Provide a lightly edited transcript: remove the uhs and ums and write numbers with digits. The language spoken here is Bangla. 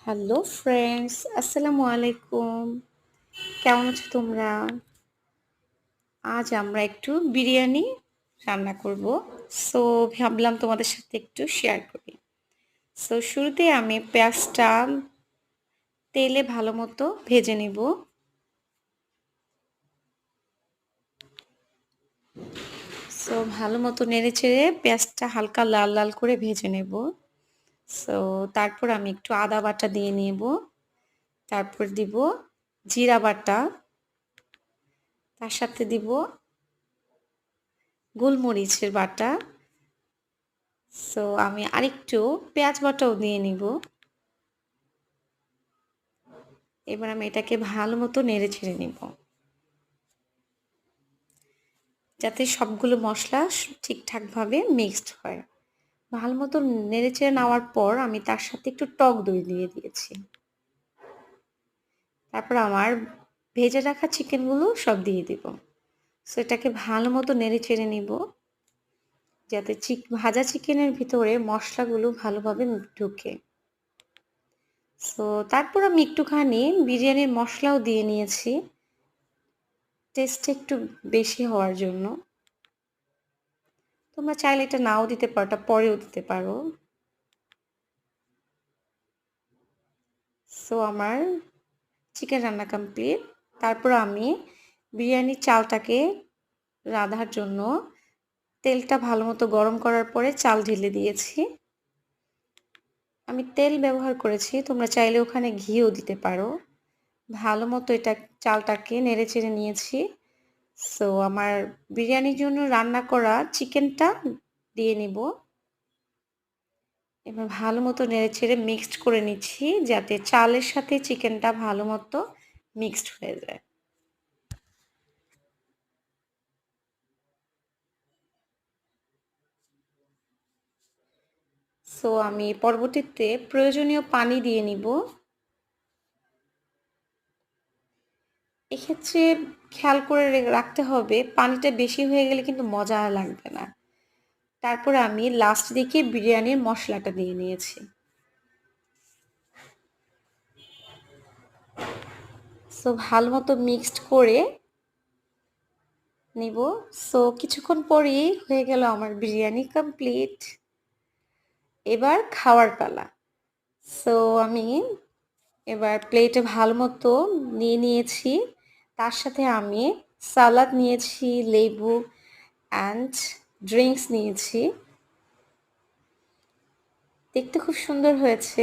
হ্যালো ফ্রেন্ডস, আসসালামু আলাইকুম। কেমন আছো তোমরা? আজ আমরা একটু বিরিয়ানি রান্না করব। সো ভাবলাম তোমাদের সাথে একটু শেয়ার করি। সো শুরুতে আমি পেঁয়াজটা তেলে ভালো মতো ভেজে নিব। সো ভালো মতো নেড়ে চেড়ে পেঁয়াজটা হালকা লাল লাল করে ভেজে নেব। সো তারপর আমি একটু আদা বাটা দিয়ে নেব। তারপর দিব জিরা বাটা, তার সাথে দিব গোলমরিচের বাটা। সো আমি আরেকটু পেঁয়াজ বাটাও দিয়ে নিব। এবার আমি এটাকে ভালো মতো নেড়ে ছেড়ে নিব, যাতে সবগুলো মশলা ঠিকঠাকভাবে মিক্সড হয়। ভালো মতো নেড়ে চেড়ে নেওয়ার পর আমি তার সাথে একটু টক দই দিয়ে দিয়েছি। তারপর আমার ভেজে রাখা চিকেনগুলো সব দিয়ে দিব। সো এটাকে ভালো মতো নেড়ে চেড়ে নিব, যাতে ভাজা চিকেনের ভিতরে মশলাগুলো ভালোভাবে ঢুকে। সো তারপর আমি একটুখানি বিরিয়ানির মশলাও দিয়ে নিয়েছি, টেস্টটা একটু বেশি হওয়ার জন্য। তোমরা চাইলে এটা নাও দিতে পারো, এটা পরেও দিতে পারো। সো আমার চিকেন রান্না কমপ্লিট। তারপর আমি বিরিয়ানির চালটাকে রাঁধার জন্য তেলটা ভালো মতো গরম করার পরে চাল ঢেলে দিয়েছি। আমি তেল ব্যবহার করেছি, তোমরা চাইলে ওখানে ঘিও দিতে পারো। ভালো মতো এটা চালটাকে নেড়ে চেড়ে নিয়েছি। সো আমার বিরিয়ানির জন্য রান্না করা চিকেনটা দিয়ে নিব। এবার ভালো মতো নেড়েচেড়ে মিক্সড করে নিচ্ছি, যাতে চালের সাথে চিকেনটা ভালো মতো মিক্সড হয়ে যায়। সো আমি পরবর্তীতে প্রয়োজনীয় পানি দিয়ে নিব। এক্ষেত্রে খেয়াল করে রাখতে হবে, পানিটা বেশি হয়ে গেলে কিন্তু মজা লাগবে না। তারপর আমি লাস্ট দিকে বিরিয়ানির মশলাটা দিয়ে নিয়েছি। সো ভালো মতো মিক্সড করে নিব। সো কিছুক্ষণ পরেই হয়ে গেল আমার বিরিয়ানি কমপ্লিট। এবার খাওয়ার পালা। সো আমি এবার প্লেটে ভালো মতো নিয়ে নিয়েছি। তার সাথে আমি সালাদ নিয়েছি, লেবু অ্যান্ড ড্রিঙ্কস নিয়েছি। দেখতে খুব সুন্দর হয়েছে।